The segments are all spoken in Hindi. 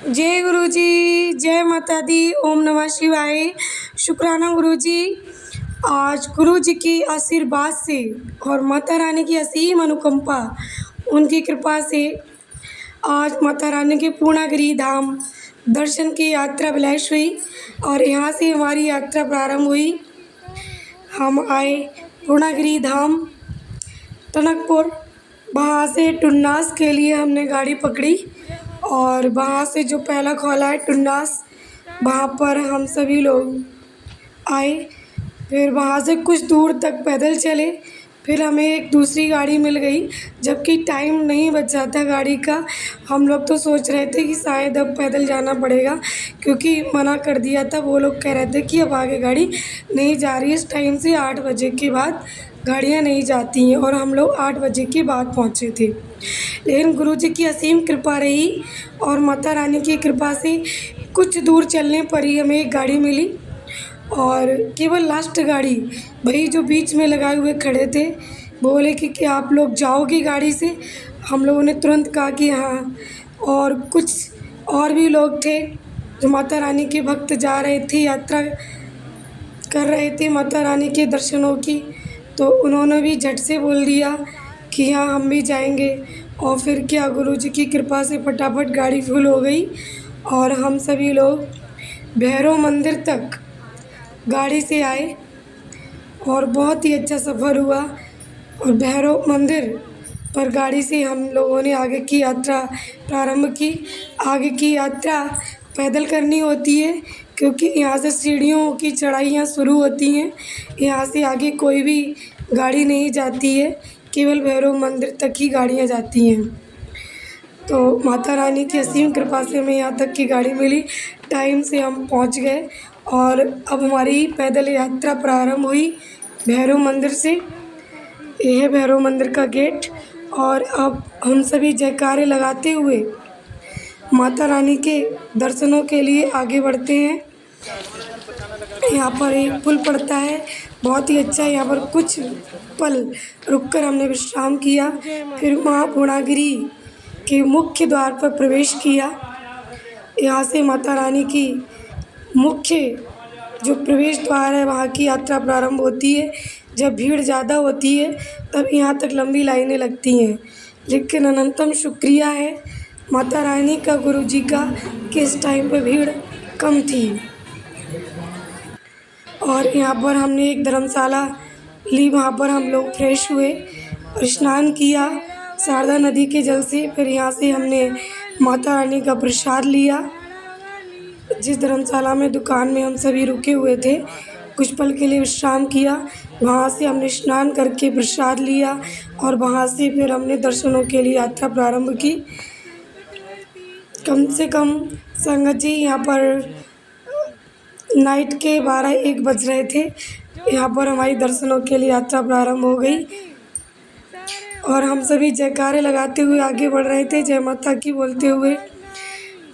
जय गुरु जी, जय माता दी, ओम नमः शिवाय। शुक्राना गुरु जी। आज गुरु जी की आशीर्वाद से और माता रानी की असीम अनुकंपा, उनकी कृपा से आज माता रानी के पूर्णागिरि धाम दर्शन की यात्रा विलय हुई और यहाँ से हमारी यात्रा प्रारंभ हुई। हम आए पूर्णागिरि धाम टनकपुर, वहाँ से टुन्नास के लिए हमने गाड़ी पकड़ी और वहाँ से जो पहला खोला है टुन्नास, वहाँ पर हम सभी लोग आए। फिर वहाँ से कुछ दूर तक पैदल चले, फिर हमें एक दूसरी गाड़ी मिल गई, जबकि टाइम नहीं बचा था गाड़ी का। हम लोग तो सोच रहे थे कि शायद अब पैदल जाना पड़ेगा, क्योंकि मना कर दिया था। वो लोग कह रहे थे कि अब आगे गाड़ी नहीं जा रही है, इस टाइम से 8 बजे के बाद गाड़ियाँ नहीं जाती हैं, और हम लोग 8 बजे के बाद पहुँचे थे। लेकिन गुरु जी की असीम कृपा रही और माता रानी की कृपा से कुछ दूर चलने पर ही हमें एक गाड़ी मिली, और केवल लास्ट गाड़ी, भाई जो बीच में लगाए हुए खड़े थे, बोले कि क्या आप लोग जाओगे गाड़ी से? हम लोगों ने तुरंत कहा कि हाँ। और कुछ और भी लोग थे जो माता रानी के भक्त जा रहे थे, यात्रा कर रहे थे माता रानी के दर्शनों की, तो उन्होंने भी झट से बोल दिया कि हाँ हम भी जाएंगे। और फिर क्या, गुरु जी की कृपा से फटाफट गाड़ी फुल हो गई और हम सभी लोग भैरव मंदिर तक गाड़ी से आए और बहुत ही अच्छा सफ़र हुआ। और भैरव मंदिर पर गाड़ी से हम लोगों ने आगे की यात्रा प्रारंभ की। आगे की यात्रा पैदल करनी होती है, क्योंकि यहाँ से सीढ़ियों की चढ़ाइयाँ शुरू होती हैं। यहाँ से आगे कोई भी गाड़ी नहीं जाती है, केवल भैरव मंदिर तक ही गाड़ियाँ जाती हैं। तो माता रानी की असीम कृपा से हमें यहाँ तक की गाड़ी मिली, टाइम से हम पहुँच गए और अब हमारी पैदल यात्रा प्रारंभ हुई भैरव मंदिर से। ये है भैरव मंदिर का गेट, और अब हम सभी जयकारे लगाते हुए माता रानी के दर्शनों के लिए आगे बढ़ते हैं। यहाँ पर एक पुल पड़ता है, बहुत ही अच्छा। यहाँ पर कुछ पल रुककर हमने विश्राम किया, फिर वहाँ पूर्णागिरि के मुख्य द्वार पर प्रवेश किया। यहाँ से माता रानी की मुख्य जो प्रवेश द्वार है, वहाँ की यात्रा प्रारंभ होती है। जब भीड़ ज़्यादा होती है तब यहाँ तक लंबी लाइनें लगती हैं, लेकिन अनंतम शुक्रिया है माता रानी का, गुरु जी का, कि इस टाइम पे भीड़ कम थी। और यहाँ पर हमने एक धर्मशाला ली, वहाँ पर हम लोग फ्रेश हुए और स्नान किया शारदा नदी के जल से। फिर यहाँ से हमने माता रानी का प्रसाद लिया। जिस धर्मशाला में दुकान में हम सभी रुके हुए थे, कुछ पल के लिए विश्राम किया। वहाँ से हमने स्नान करके प्रसाद लिया और वहाँ से फिर हमने दर्शनों के लिए यात्रा प्रारंभ की। कम से कम संगत जी, यहाँ पर नाइट के 12-1 बज रहे थे। यहाँ पर हमारी दर्शनों के लिए यात्रा प्रारंभ हो गई और हम सभी जयकारे लगाते हुए आगे बढ़ रहे थे, जय माता की बोलते हुए।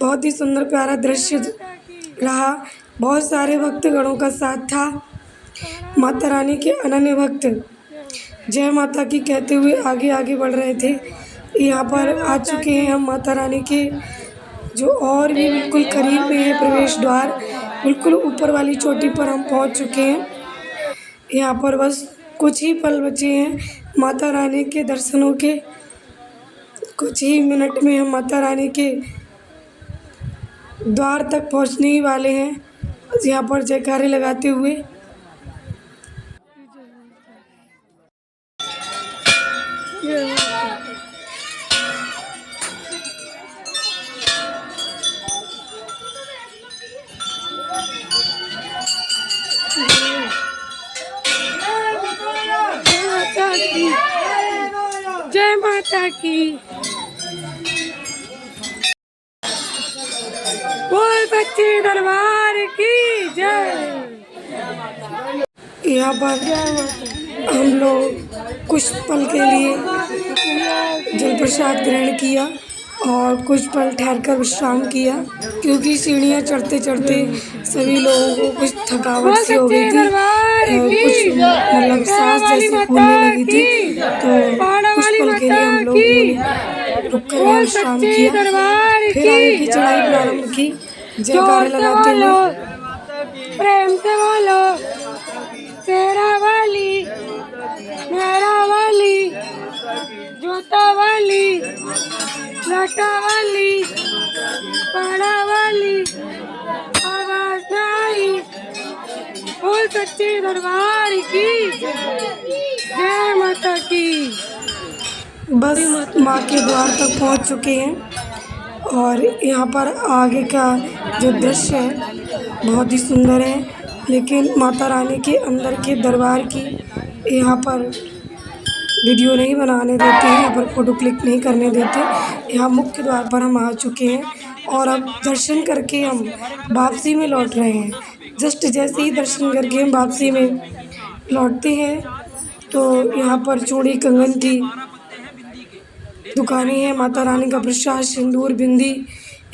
बहुत ही सुंदर प्यारा दृश्य रहा, बहुत सारे भक्तगणों का साथ था। माता रानी के अनन्य भक्त जय माता की कहते हुए आगे आगे बढ़ रहे थे। यहाँ पर आ चुके हैं हम माता रानी के जो और भी बिल्कुल करीब में है प्रवेश द्वार, बिल्कुल ऊपर वाली चोटी पर हम पहुँच चुके हैं। यहाँ पर बस कुछ ही पल बचे हैं माता रानी के दर्शनों के। कुछ ही मिनट में हम माता रानी के द्वार तक पहुंचने ही वाले हैं, यहाँ पर जयकारे लगाते हुए। जय माता की, बोल सच्चे दरबार की जय। यहाँ पर हम लोग कुछ पल के लिए जल प्रसाद ग्रहण किया और कुछ पल ठहरकर विश्राम किया, क्योंकि सीढ़ियाँ चढ़ते चढ़ते सभी लोगों को कुछ थकावट सी हो गई थी, कुछ मतलब सांस जैसी फूलने लगी थी। तो कुछ पल के लिए हम लोग रुक कर यहाँ विश्राम किया। फिर आगे की चढ़ाई प्रारंभ की, जयकारे लगाते हुए। प्रेम से बोलो शेरा वाली, मेरा वाली, जूता वाली, लाटा वाली, पाड़ा वाली, आवाज न आई, बोल सच्चे दरबार की जय माता की। बस माँ के द्वार तक पहुँच चुके हैं और यहाँ पर आगे का जो दृश्य है बहुत ही सुंदर है, लेकिन माता रानी के अंदर के दरबार की यहाँ पर वीडियो नहीं बनाने देते हैं, यहाँ पर फ़ोटो क्लिक नहीं करने देते। यहाँ मुख्य द्वार पर हम आ चुके हैं और अब दर्शन करके हम वापसी में लौट रहे हैं। जस्ट जैसे ही दर्शन करके हम वापसी में लौटते हैं तो यहाँ पर चूड़ी कंगन की दुकानें हैं। माता रानी का प्रसाद सिंदूर बिंदी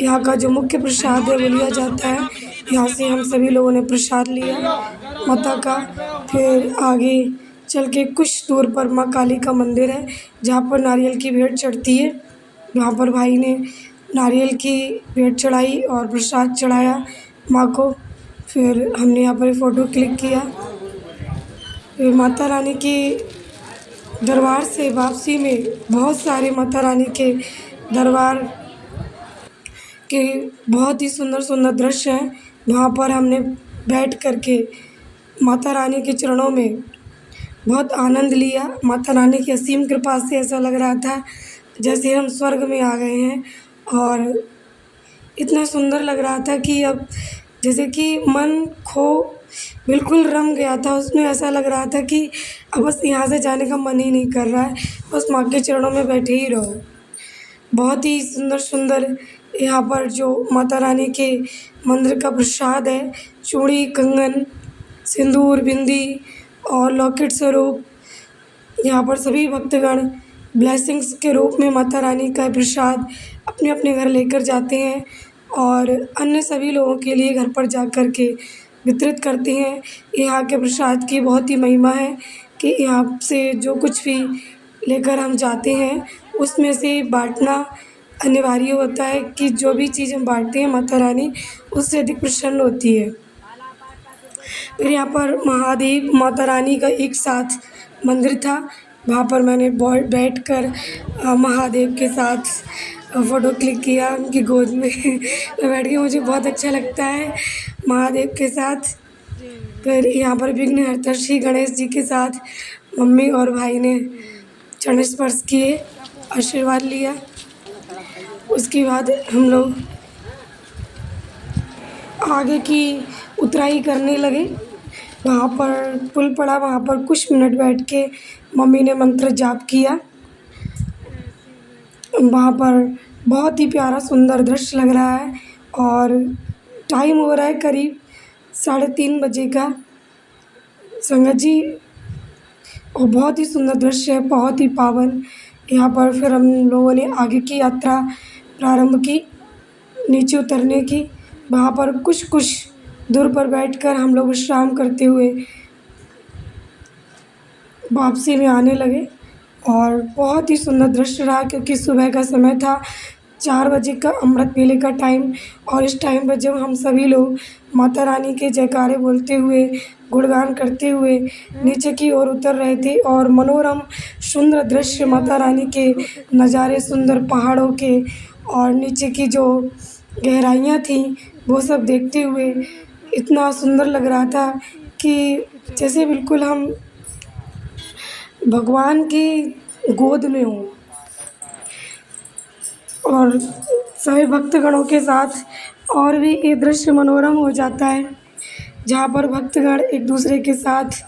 यहाँ का जो मुख्य प्रसाद है वो लिया जाता है। यहाँ से हम सभी लोगों ने प्रसाद लिया माता का। फिर आगे चल के कुछ दूर पर माँ काली का मंदिर है जहाँ पर नारियल की भेंट चढ़ती है। वहाँ पर भाई ने नारियल की भेंट चढ़ाई और प्रसाद चढ़ाया माँ को। फिर हमने यहाँ पर फ़ोटो क्लिक किया। फिर माता रानी की दरबार से वापसी में बहुत सारे माता रानी के दरबार के बहुत ही सुंदर सुंदर दृश्य हैं। वहाँ पर हमने बैठ कर के माता रानी के चरणों में बहुत आनंद लिया। माता रानी की असीम कृपा से ऐसा लग रहा था जैसे हम स्वर्ग में आ गए हैं और इतना सुंदर लग रहा था कि अब जैसे कि मन खो बिल्कुल रम गया था उसमें। ऐसा लग रहा था कि अब बस यहाँ से जाने का मन ही नहीं कर रहा है, बस माँ के चरणों में बैठे ही रहो। बहुत ही सुंदर सुंदर यहाँ पर जो माता रानी के मंदिर का प्रसाद है, चूड़ी कंगन सिंदूर बिंदी और लॉकेट स्वरूप, यहाँ पर सभी भक्तगण ब्लेसिंग्स के रूप में माता रानी का प्रसाद अपने अपने घर लेकर जाते हैं और अन्य सभी लोगों के लिए घर पर जा कर के वितरित करते हैं। यहाँ के प्रसाद की बहुत ही महिमा है कि यहाँ से जो कुछ भी लेकर हम जाते हैं उसमें से बांटना अनिवार्य होता है कि जो भी चीज़ हम बांटते हैं माता रानी उससे अधिक प्रसन्न होती है। फिर यहाँ पर महादेव माता रानी का एक साथ मंदिर था, वहाँ पर मैंने बैठ कर महादेव के साथ फ़ोटो क्लिक किया उनकी गोद में मैं बैठ के, मुझे बहुत अच्छा लगता है महादेव के साथ। फिर यहाँ पर विघ्नहर्ता श्री गणेश जी के साथ मम्मी और भाई ने चरण स्पर्श किए, आशीर्वाद लिया। उसके बाद हम लोग आगे की उतराई करने लगे। वहाँ पर पुल पड़ा, वहाँ पर कुछ मिनट बैठ के मम्मी ने मंत्र जाप किया। वहाँ पर बहुत ही प्यारा सुंदर दृश्य लग रहा है और टाइम हो रहा है करीब 3:30 बजे का। संगत जी और बहुत ही सुंदर दृश्य है, बहुत ही पावन। यहाँ पर फिर हम लोगों ने आगे की यात्रा प्रारंभ की नीचे उतरने की। वहाँ पर कुछ दूर पर बैठकर हम लोग विश्राम करते हुए वापसी में आने लगे और बहुत ही सुंदर दृश्य रहा क्योंकि सुबह का समय था, 4 बजे का अमृत वेले का टाइम। और इस टाइम पर जब हम सभी लोग माता रानी के जयकारे बोलते हुए गुणगान करते हुए नीचे की ओर उतर रहे थे और मनोरम सुंदर दृश्य माता रानी के नज़ारे, सुंदर पहाड़ों के और नीचे की जो गहराइयाँ थीं वो सब देखते हुए इतना सुंदर लग रहा था कि जैसे बिल्कुल हम भगवान की गोद में हों। और सभी भक्तगणों के साथ और भी ये दृश्य मनोरम हो जाता है जहाँ पर भक्तगण एक दूसरे के साथ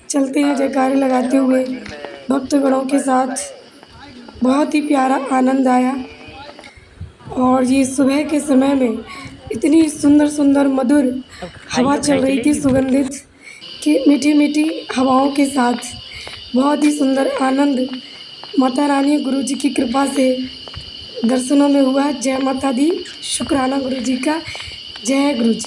चलते हैं जयकारे लगाते हुए। भक्तगणों के साथ बहुत ही प्यारा आनंद आया और ये सुबह के समय में इतनी सुंदर सुंदर मधुर हवा चल रही थी सुगंधित कि मीठी मीठी हवाओं के साथ बहुत ही सुंदर आनंद माता रानी गुरु जी की कृपा से दर्शनों में हुआ। जय माता दी, शुक्राना गुरु जी का। जय गुरु जी।